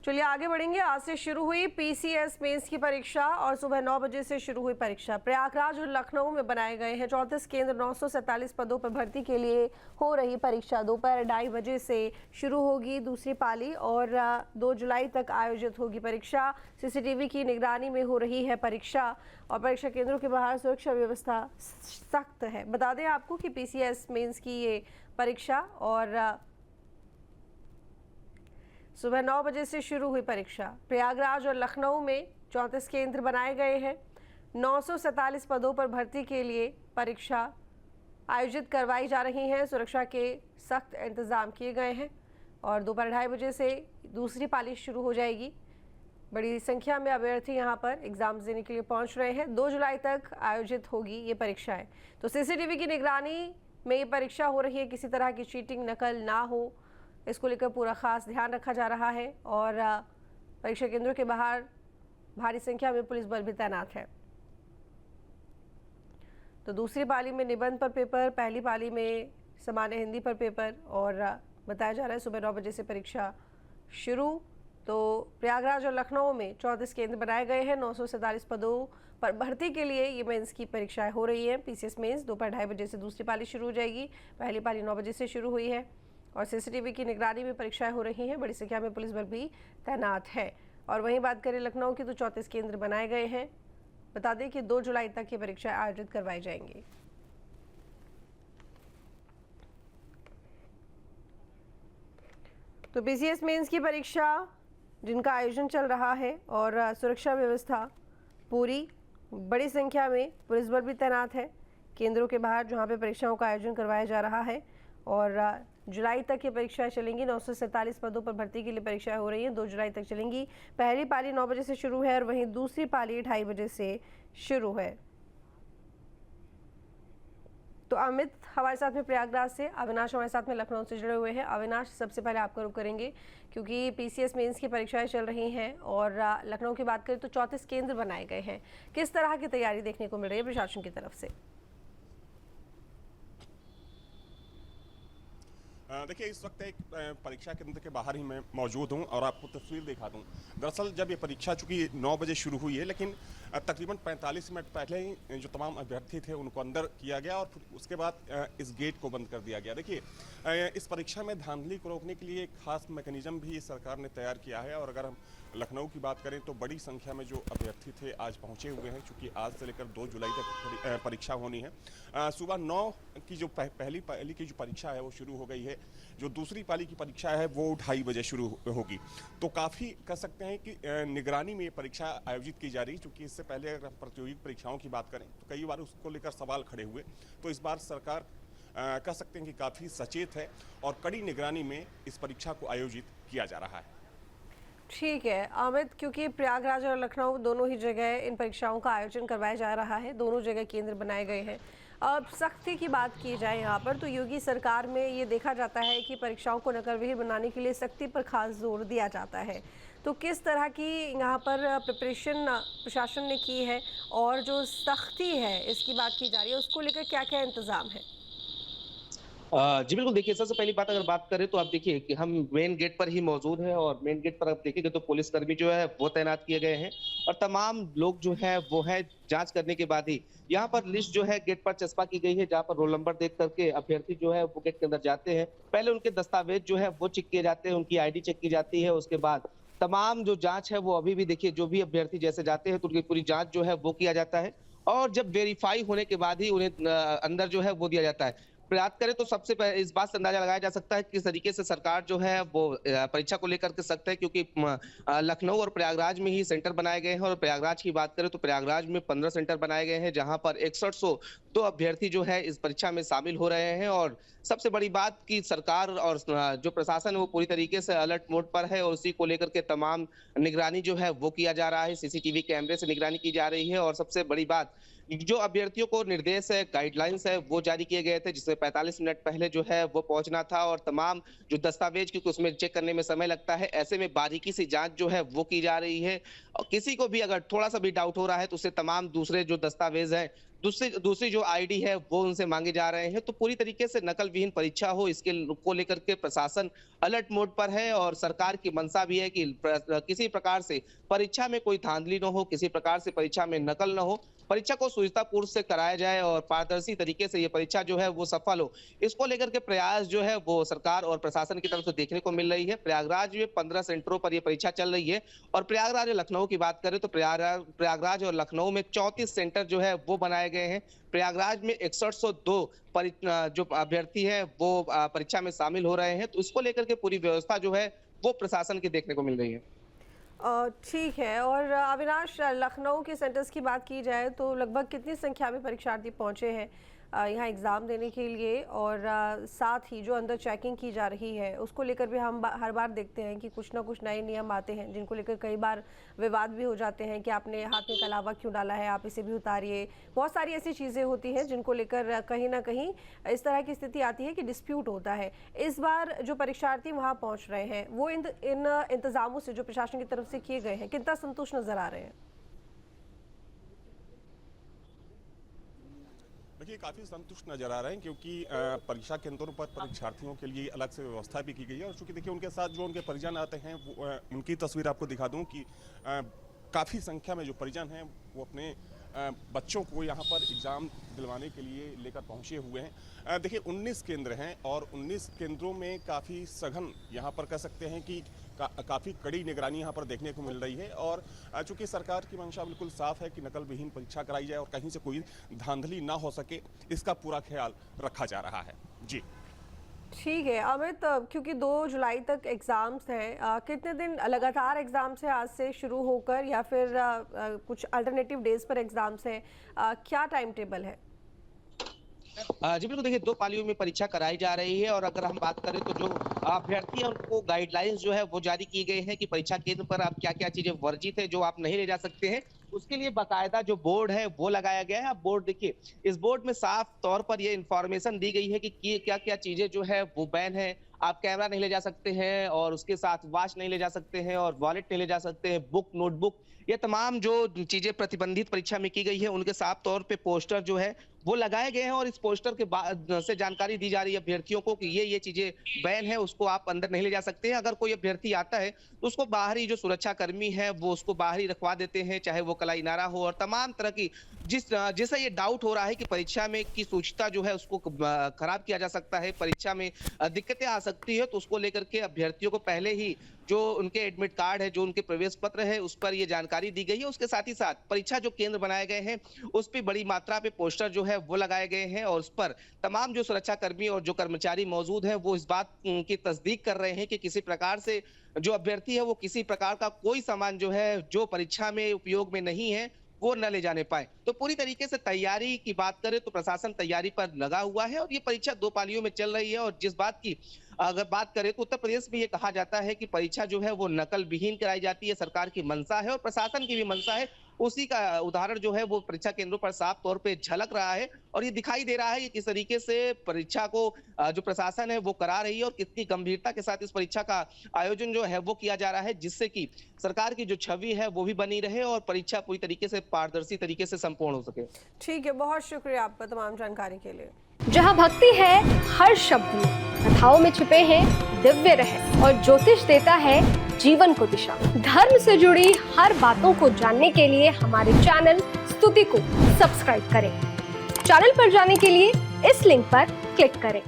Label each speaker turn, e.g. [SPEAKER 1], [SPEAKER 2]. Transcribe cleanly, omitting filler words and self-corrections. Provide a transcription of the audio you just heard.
[SPEAKER 1] चलिए आगे बढ़ेंगे। आज से शुरू हुई पीसीएस मेंस की परीक्षा और सुबह 9 बजे से शुरू हुई परीक्षा। प्रयागराज और लखनऊ में बनाए गए हैं 34 केंद्र। 947 पदों पर भर्ती के लिए हो रही परीक्षा दोपहर 2:30 बजे से शुरू होगी दूसरी पाली और 2 जुलाई तक आयोजित होगी परीक्षा। सीसीटीवी की निगरानी में हो रही है परीक्षा और परीक्षा केंद्रों के बाहर सुरक्षा व्यवस्था सख्त है। बता दें आपको कि पीसीएस मेंस की ये परीक्षा और सुबह 9 बजे से शुरू हुई परीक्षा। प्रयागराज और लखनऊ में 34 केंद्र बनाए गए हैं। 947 पदों पर भर्ती के लिए परीक्षा आयोजित करवाई जा रही है। सुरक्षा के सख्त इंतजाम किए गए हैं और दोपहर 2:30 बजे से दूसरी पाली शुरू हो जाएगी। बड़ी संख्या में अभ्यर्थी यहां पर एग्जाम देने के लिए पहुंच रहे हैं। 2 जुलाई तक आयोजित होगी ये परीक्षाएं। तो सीसीटीवी की निगरानी में ये परीक्षा हो रही है। किसी तरह की चीटिंग नकल ना हो, इसको लेकर पूरा खास ध्यान रखा जा रहा है और परीक्षा केंद्रों के बाहर भारी संख्या में पुलिस बल भी तैनात है। तो दूसरी पाली में निबंध पर पेपर, पहली पाली में सामान्य हिंदी पर पेपर और बताया जा रहा है सुबह 9 बजे से परीक्षा शुरू। तो प्रयागराज और लखनऊ में 34 केंद्र बनाए गए हैं। 947 पदों पर भर्ती के लिए ये मेंस की परीक्षाएं हो रही हैं। पीसीएस मेंस दोपहर 2:30 बजे से दूसरी पाली शुरू हो जाएगी। पहली पाली 9 बजे से शुरू हुई है और सीसीटीवी की निगरानी में परीक्षाएं हो रही हैं। बड़ी संख्या में पुलिस बल भी तैनात है। और वहीं बात करें लखनऊ की तो 34 केंद्र बनाए गए हैं। बता दें कि 2 जुलाई तक ये परीक्षाएं आयोजित करवाई जाएंगी। तो पीसीएस मेंस की परीक्षा जिनका आयोजन चल रहा है और सुरक्षा व्यवस्था पूरी, बड़ी संख्या में पुलिस बल भी तैनात है केंद्रों के बाहर जहां पे परीक्षाओं का आयोजन करवाया जा रहा है। और जुलाई तक ये परीक्षाएं चलेंगी। 947 पदों पर भर्ती के लिए परीक्षाएं हो रही हैं। 2 जुलाई तक चलेंगी। पहली पाली 9 बजे से शुरू है और वहीं दूसरी पाली 2:30 बजे से शुरू है। तो अमित हमारे साथ में प्रयागराज से, अविनाश हमारे साथ में लखनऊ से जुड़े हुए हैं। अविनाश, सबसे पहले आपका रुख करेंगे क्योंकि पीसीएस मेंस की परीक्षाएं चल रही हैं और लखनऊ की बात करें तो 34 केंद्र बनाए गए हैं। किस तरह की तैयारी देखने को मिल रही है प्रशासन की तरफ से?
[SPEAKER 2] देखिए, इस वक्त एक परीक्षा केंद्र के बाहर ही मैं मौजूद हूं और आपको तस्वीर दिखा दूं। दरअसल जब ये परीक्षा चूंकि 9 बजे शुरू हुई है, लेकिन तकरीबन 45 मिनट पहले ही जो तमाम अभ्यर्थी थे उनको अंदर किया गया और फिर उसके बाद इस गेट को बंद कर दिया गया। देखिए, इस परीक्षा में धांधली को रोकने के लिए एक खास मैकेनिज्म भी सरकार ने तैयार किया है। और अगर हम लखनऊ की बात करें तो बड़ी संख्या में जो अभ्यर्थी थे आज पहुंचे हुए हैं, चूँकि आज से लेकर 2 जुलाई तक परीक्षा होनी है। सुबह 9 की जो पहली की जो परीक्षा है वो शुरू हो गई है। जो दूसरी पाली की परीक्षा है वो 2:30 बजे शुरू होगी। तो काफ़ी कह सकते हैं कि निगरानी में ये परीक्षा आयोजित की जा रही है। चूँकि इससे पहले अगर प्रतियोगिक परीक्षाओं की बात करें तो कई बार उसको लेकर सवाल खड़े हुए, तो इस बार सरकार कह सकते हैं कि काफ़ी सचेत है और कड़ी निगरानी में इस परीक्षा को आयोजित किया जा रहा है।
[SPEAKER 1] ठीक है अमित, क्योंकि प्रयागराज और लखनऊ दोनों ही जगह इन परीक्षाओं का आयोजन करवाया जा रहा है, दोनों जगह केंद्र बनाए गए हैं। अब सख्ती की बात की जाए यहाँ पर तो योगी सरकार में ये देखा जाता है कि परीक्षाओं को नकलविहीन बनाने के लिए सख्ती पर खास जोर दिया जाता है। तो किस तरह की यहाँ पर प्रिपरेशन प्रशासन ने की है और जो सख्ती है इसकी बात की जा रही है, उसको लेकर क्या क्या इंतजाम है?
[SPEAKER 3] जी बिल्कुल, देखिए सबसे पहली बात अगर बात करें तो आप देखिए कि हम मेन गेट पर ही मौजूद हैं और मेन गेट पर आप देखेंगे तो पुलिसकर्मी जो है वो तैनात किए गए हैं और तमाम लोग जो है वो है जांच करने के बाद ही यहाँ पर लिस्ट जो है गेट पर चस्पा की गई है, जहाँ पर रोल नंबर देख करके अभ्यर्थी जो है वो गेट के अंदर जाते हैं। पहले उनके दस्तावेज जो है वो चेक किए जाते हैं, उनकी ID चेक की जाती है। उसके बाद तमाम जो जांच है वो अभी भी देखिए जो भी अभ्यर्थी जैसे जाते हैं तो उनकी पूरी जांच जो है वो किया जाता है और जब वेरीफाई होने के बाद ही उन्हें अंदर जो है वो दिया जाता है। बात करें तो सबसे पहले इस बात से अंदाजा लगाया जा सकता है कि किस तरीके से सरकार जो है वो परीक्षा को लेकर के सख्त है, क्योंकि लखनऊ और प्रयागराज में ही सेंटर बनाए गए हैं। और प्रयागराज की बात करें तो प्रयागराज में 15 सेंटर बनाए गए हैं, जहां पर 6102 अभ्यर्थी जो है इस परीक्षा में शामिल हो रहे हैं। और सबसे बड़ी बात की सरकार और जो प्रशासन है वो पूरी तरीके से अलर्ट मोड पर है और उसी को लेकर के तमाम निगरानी जो है वो किया जा रहा है। सीसीटीवी कैमरे से निगरानी की जा रही है और सबसे बड़ी बात जो अभ्यर्थियों को निर्देश है, गाइडलाइंस है वो जारी किए गए थे, जिसमें 45 मिनट पहले जो है वो पहुंचना था और तमाम जो दस्तावेज क्योंकि उसमें चेक करने में समय लगता है, ऐसे में बारीकी से जांच जो है वो की जा रही है। और किसी को भी अगर थोड़ा सा भी डाउट हो रहा है तो उससे तमाम दूसरे जो दस्तावेज हैं दूसरी जो आईडी है वो उनसे मांगे जा रहे हैं। तो पूरी तरीके से नकल विहीन परीक्षा हो, इसके को लेकर के प्रशासन अलर्ट मोड पर है और सरकार की मंशा भी है कि किसी प्रकार से परीक्षा में कोई धांधली न हो, किसी प्रकार से परीक्षा में नकल न हो, परीक्षा को सुचितापूर्व से कराया जाए और पारदर्शी तरीके से ये परीक्षा जो है वो सफल हो। इसको लेकर के प्रयास जो है वो सरकार और प्रशासन की तरफ से देखने को मिल रही है। प्रयागराज में 15 सेंटरों पर ये परीक्षा चल रही है और प्रयागराज और लखनऊ की बात करें तो प्रयागराज और लखनऊ में 34 सेंटर जो है वो बनाए गए हैं। प्रयागराज में 6102 जो अभ्यर्थी है वो परीक्षा में शामिल हो रहे हैं। तो इसको लेकर के पूरी व्यवस्था जो है वो प्रशासन की देखने को मिल रही है।
[SPEAKER 1] ठीक है। और अविनाश, लखनऊ के सेंटर्स की बात की जाए तो लगभग कितनी संख्या में परीक्षार्थी पहुंचे हैं यहाँ एग्ज़ाम देने के लिए, और साथ ही जो अंदर चेकिंग की जा रही है उसको लेकर भी हम हर बार देखते हैं कि कुछ ना कुछ नए नियम आते हैं जिनको लेकर कई बार विवाद भी हो जाते हैं कि आपने हाथ में कलावा क्यों डाला है, आप इसे भी उतारिए। बहुत सारी ऐसी चीज़ें होती हैं जिनको लेकर कहीं ना कहीं इस तरह की स्थिति आती है कि डिस्प्यूट होता है। इस बार जो परीक्षार्थी वहाँ पहुँच रहे हैं वो इन इंतज़ामों से जो प्रशासन की तरफ से किए गए हैं कितना संतुष्ट नज़र आ रहे हैं?
[SPEAKER 2] देखिए, काफ़ी संतुष्ट नजर आ रहे हैं क्योंकि परीक्षा केंद्रों पर परीक्षार्थियों के लिए अलग से व्यवस्था भी की गई है। और चूंकि देखिए उनके साथ जो उनके परिजन आते हैं उनकी तस्वीर आपको दिखा दूं कि काफ़ी संख्या में जो परिजन हैं वो अपने बच्चों को यहाँ पर एग्ज़ाम दिलवाने के लिए लेकर पहुँचे हुए हैं। देखिए 19 केंद्र हैं और 19 केंद्रों में काफ़ी सघन यहाँ पर कह सकते हैं कि काफ़ी कड़ी निगरानी यहाँ पर देखने को मिल रही है। और चूंकि सरकार की मंशा बिल्कुल साफ है कि नकल विहीन परीक्षा कराई जाए और कहीं से कोई धांधली ना हो सके, इसका पूरा ख्याल रखा जा रहा है। जी
[SPEAKER 1] ठीक है अमित, क्योंकि 2 जुलाई तक एग्ज़ाम्स हैं, कितने दिन लगातार एग्ज़ाम्स हैं आज से शुरू होकर, या फिर कुछ अल्टरनेटिव डेज पर एग्ज़ाम्स हैं, क्या टाइम टेबल है?
[SPEAKER 3] जी बिल्कुल, देखिए 2 पालियों में परीक्षा कराई जा रही है और अगर हम बात करें तो जो अभ्यर्थी हैं उनको गाइडलाइंस जो है वो जारी की गई है कि परीक्षा केंद्र पर आप क्या-क्या चीजें वर्जित है जो आप नहीं ले जा सकते हैं। उसके लिए बाकायदा जो बोर्ड है वो लगाया गया है। आप बोर्ड देखिए, इस बोर्ड में साफ तौर पर ये इन्फॉर्मेशन दी गई है कि क्या-क्या चीजें जो है वो बैन है। आप कैमरा नहीं ले जा सकते हैं और उसके साथ वॉच नहीं ले जा सकते हैं और वॉलेट नहीं ले जा सकते हैं, बुक, नोटबुक, ये तमाम जो चीजें प्रतिबंधित परीक्षा में की गई है उनके साफ तौर पे पोस्टर जो है वो लगाए गए हैं और इस पोस्टर के बाद से जानकारी दी जा रही है अभ्यर्थियों को कि ये चीजें बैन है, उसको आप अंदर नहीं ले जा सकते हैं। अगर कोई अभ्यर्थी आता है तो उसको बाहरी जो सुरक्षा कर्मी है वो उसको बाहरी रखवा देते हैं, चाहे वो कलाई नारा हो और तमाम तरह की जिससे ये डाउट हो रहा है कि परीक्षा में की सूचिता जो है उसको खराब किया जा सकता है, परीक्षा में दिक्कतें आ सकती है, तो उसको लेकर के अभ्यर्थियों को पहले ही जो उनके एडमिट कार्ड है, जो उनके प्रवेश पत्र है, उस पर ये जानकारी दी गई है। उसके साथ ही साथ परीक्षा जो केंद्र बनाए गए हैं उस पर बड़ी मात्रा पे पोस्टर जो है वो लगाए गए हैं और उस पर तमाम जो सुरक्षा कर्मी और जो कर्मचारी मौजूद है वो इस बात की तस्दीक कर रहे हैं कि किसी प्रकार से जो अभ्यर्थी है वो किसी प्रकार का कोई सामान जो है जो परीक्षा में उपयोग में नहीं है वो न ले जाने पाए। तो पूरी तरीके से तैयारी की बात करें तो प्रशासन तैयारी पर लगा हुआ है और ये परीक्षा 2 पालियों में चल रही है। और जिस बात की अगर बात करें तो उत्तर प्रदेश में ये कहा जाता है कि परीक्षा जो है वो नकल विहीन कराई जाती है, सरकार की मंशा है और प्रशासन की भी मंशा है। उसी का उदाहरण जो है वो परीक्षा केंद्रों पर साफ तौर पे झलक रहा है और ये दिखाई दे रहा है कि किस तरीके से परीक्षा को जो प्रशासन है वो करा रही है और कितनी गंभीरता के साथ इस परीक्षा का आयोजन जो है वो किया जा रहा है, जिससे कि सरकार की जो छवि है वो भी बनी रहे और परीक्षा पूरी तरीके से पारदर्शी तरीके से संपूर्ण हो सके।
[SPEAKER 1] ठीक है, बहुत शुक्रिया आपका तमाम जानकारी के लिए।
[SPEAKER 4] जहाँ भक्ति है हर शब्द में, कथाओं में छिपे हैं दिव्य रहस्य और ज्योतिष देता है जीवन को दिशा। धर्म से जुड़ी हर बातों को जानने के लिए हमारे चैनल स्तुति को सब्सक्राइब करें। चैनल पर जाने के लिए इस लिंक पर क्लिक करें।